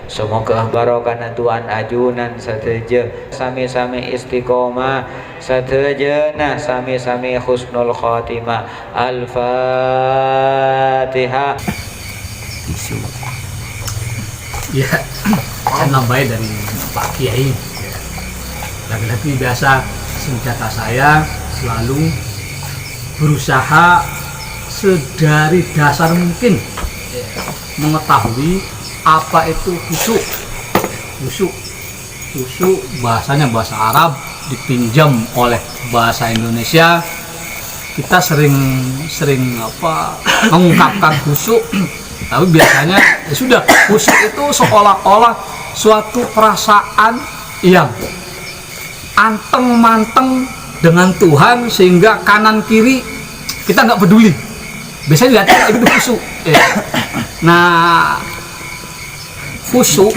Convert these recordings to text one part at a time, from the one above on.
Semoga barokahna Tuhan ajunan sateja sami-sami istiqomah satejana sami-sami husnul khotimah. Al-Fatihah. Isu ya saya nambahin dari Pak Kiai. Lagi-lagi biasa senjata saya selalu berusaha sedari dasar mungkin mengetahui apa itu khusyuk. Khusyuk bahasanya bahasa Arab dipinjam oleh bahasa Indonesia. Kita sering mengungkapkan khusyuk, tapi biasanya ya sudah, khusyuk itu seolah-olah suatu perasaan yang anteng manteng dengan Tuhan sehingga kanan kiri kita nggak peduli. Biasanya lihat itu khusyuk. Nah, khusyuk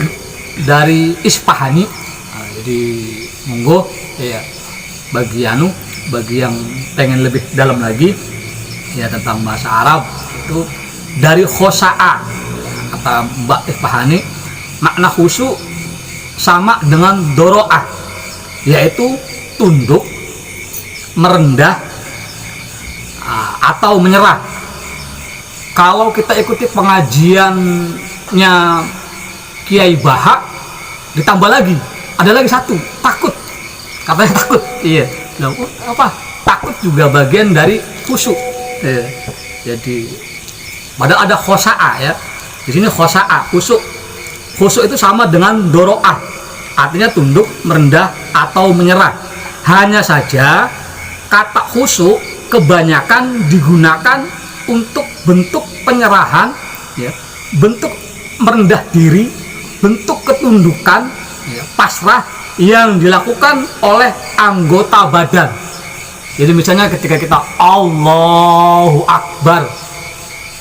dari Ispahani. Nah, jadi monggo ya bagi yang pengen lebih dalam lagi ya tentang bahasa Arab itu dari khosa'a, kata Mbak Ispahani, makna khusyuk sama dengan doro'ah, yaitu tunduk, merendah atau menyerah. Kalau kita ikuti pengajiannya Kiai Baha, ditambah lagi, ada lagi satu, takut. Katanya takut. Iya. Nah, takut juga bagian dari khusyuk. Jadi padahal ada khosa'a ya. Di sini khosa'a, khusyuk. Khusyuk itu sama dengan doro'ah. Artinya tunduk, merendah atau menyerah. Hanya saja kata khusyuk kebanyakan digunakan untuk bentuk penyerahan, ya, bentuk merendah diri, bentuk ketundukan, ya, pasrah yang dilakukan oleh anggota badan. Jadi misalnya ketika kita Allahu Akbar,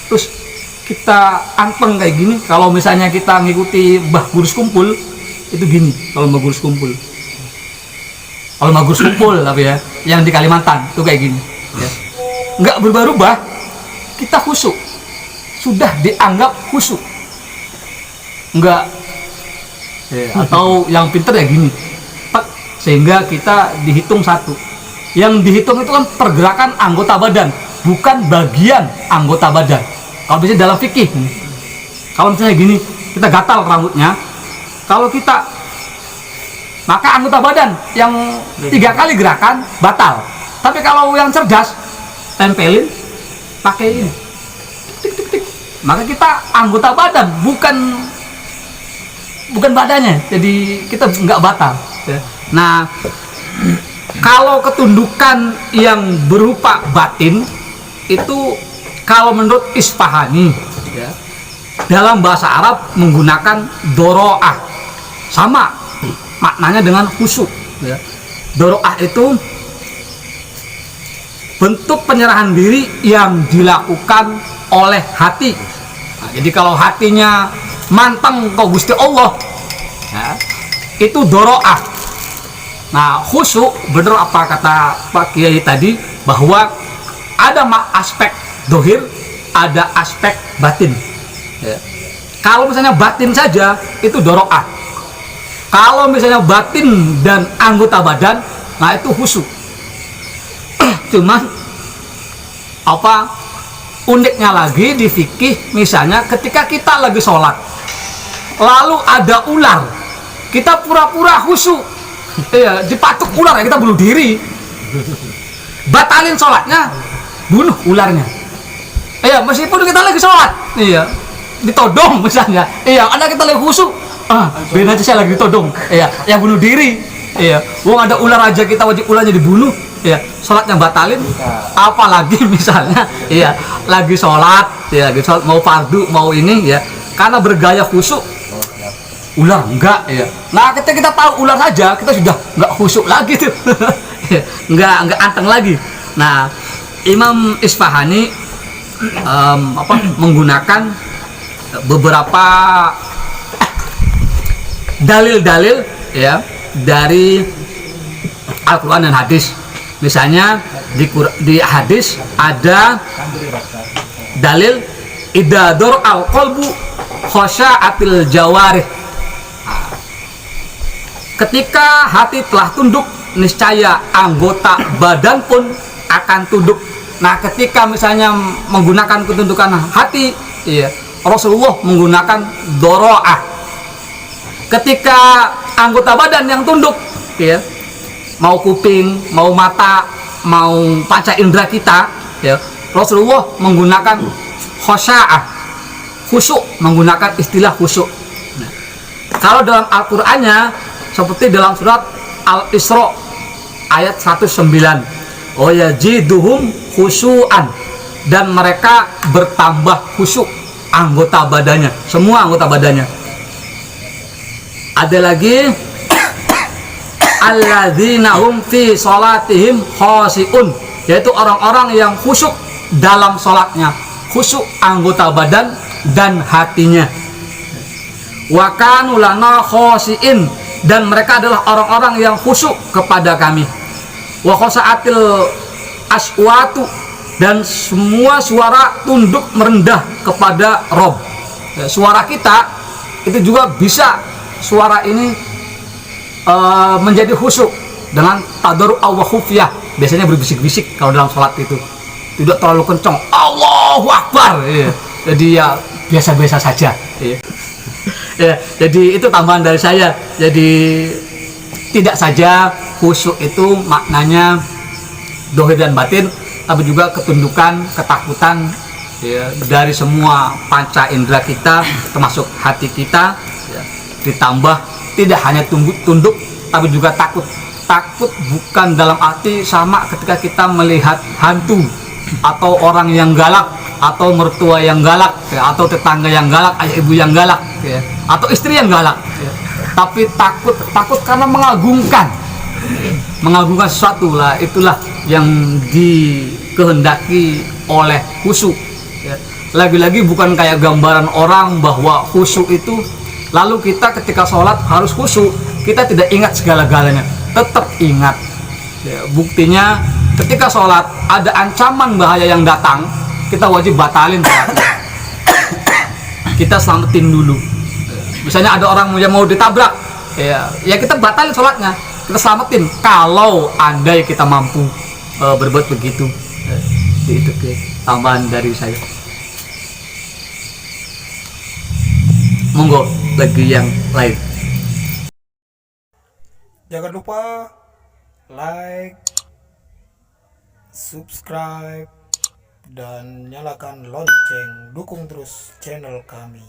terus kita anteng kayak gini. Kalau misalnya kita ngikuti Mbah Gurus Kumpul, itu gini. Kalau Mbah Gurus Kumpul, tapi ya, yang di Kalimantan itu kayak gini. Ya. Nggak berubah-ubah, kita khusyuk, sudah dianggap khusyuk. Enggak ya, atau yang pinter ya gini, sehingga kita dihitung satu. Yang dihitung itu kan pergerakan anggota badan, bukan bagian anggota badan. Kalau misalnya dalam fikih, kalau misalnya gini, kita gatal rambutnya, kalau kita, maka anggota badan yang 3 kali gerakan batal. Tapi kalau yang cerdas, tempelin pakai ini, tik tik tik, maka kita anggota badan, bukan badannya, jadi kita nggak batal. Nah, kalau ketundukan yang berupa batin itu, kalau menurut Ispahani ya, dalam bahasa Arab menggunakan doro'ah, sama maknanya dengan khusyuk ya. Doro'ah itu bentuk penyerahan diri yang dilakukan oleh hati. Nah, jadi kalau hatinya manteng kau Gusti Allah ya, itu doro'ah. Nah, khusyuk bener apa kata Pak Kiai tadi, bahwa ada aspek dohir, ada aspek batin ya. Kalau misalnya batin saja itu doro'ah. Kalau misalnya batin dan anggota badan, nah itu khusyuk. Cuman uniknya lagi di fikih, misalnya ketika kita lagi sholat lalu ada ular, kita pura-pura khusyuk, iya, dipatuk ular ya, kita bunuh diri, batalin sholatnya, bunuh ularnya, iya, meskipun kita lagi sholat, iya, ditodong misalnya, iya, ada kita lagi khusyuk, beda aja saya lagi ditodong, iya, yang bunuh diri, iya, ada ular aja kita wajib ularnya dibunuh, iya, sholatnya batalin, apalagi misalnya, iya, lagi sholat, ya, lagi sholat mau fardu mau ini, ya, karena bergaya khusyuk, ular enggak, ya. Nah, ketika kita tahu ular saja, kita sudah enggak khusyuk lagi tuh, enggak anteng lagi. Nah, Imam Ispahani menggunakan beberapa dalil-dalil ya dari Al-Quran dan hadis. Misalnya di hadis ada dalil idza dur al-qalbu khasya'atil jawarih Ketika hati telah tunduk, niscaya anggota badan pun akan tunduk. Nah, ketika misalnya menggunakan ketundukan hati, iya, Rasulullah menggunakan doro'ah. Ketika anggota badan yang tunduk, ya, mau kuping, mau mata, mau panca indera kita, ya, Rasulullah menggunakan khosya'ah, khusyuk, menggunakan istilah khusyuk. Nah, kalau dalam Al-Qur'annya seperti dalam surat Al-Isra ayat 109, oh ya jiduhum khusyu'an, dan mereka bertambah khusyuk anggota badannya, semua anggota badannya. Ada lagi alladzina hum fi salatihim khashi'un, yaitu orang-orang yang khusyuk dalam salatnya, khusyuk anggota badan dan hatinya. Wa kanu lana khashi'in, dan mereka adalah orang-orang yang khusyuk kepada kami. Wa khasa'atil aswatu, dan semua suara tunduk merendah kepada Rob. Suara kita itu juga bisa, suara ini menjadi khusyuk dengan tadarru' wa khufyah. Biasanya berbisik-bisik kalau dalam sholat itu, tidak terlalu kencang, Allahu Akbar, ya. Jadi ya biasa-biasa saja, ya. Ya, jadi itu tambahan dari saya. Jadi tidak saja khusyuk itu maknanya dohir dan batin, tapi juga ketundukan, ketakutan, ya, dari semua panca indera kita, termasuk hati kita, ya, ditambah tidak hanya tunduk, tapi juga takut. Takut bukan dalam arti sama ketika kita melihat hantu, atau orang yang galak, atau mertua yang galak, ya, atau tetangga yang galak, ayah ibu yang galak, ya, atau istri yang galak, ya. Tapi takut karena mengagungkan sesuatu lah. Itulah yang dikehendaki oleh khusyuk, ya. Lagi-lagi bukan kayak gambaran orang bahwa khusyuk itu lalu kita ketika sholat harus khusyuk, kita tidak ingat segala-galanya. Tetap ingat, ya. Buktinya ketika sholat ada ancaman bahaya yang datang, kita wajib batalin sholatnya. Kita selamatin dulu. Misalnya ada orang yang mau ditabrak, ya kita batalin sholatnya, kita selamatin. Kalau andai kita mampu berbuat begitu, itu tambahan dari saya. Monggo lagi yang lain. Jangan lupa like, subscribe, dan nyalakan lonceng. Dukung terus channel kami.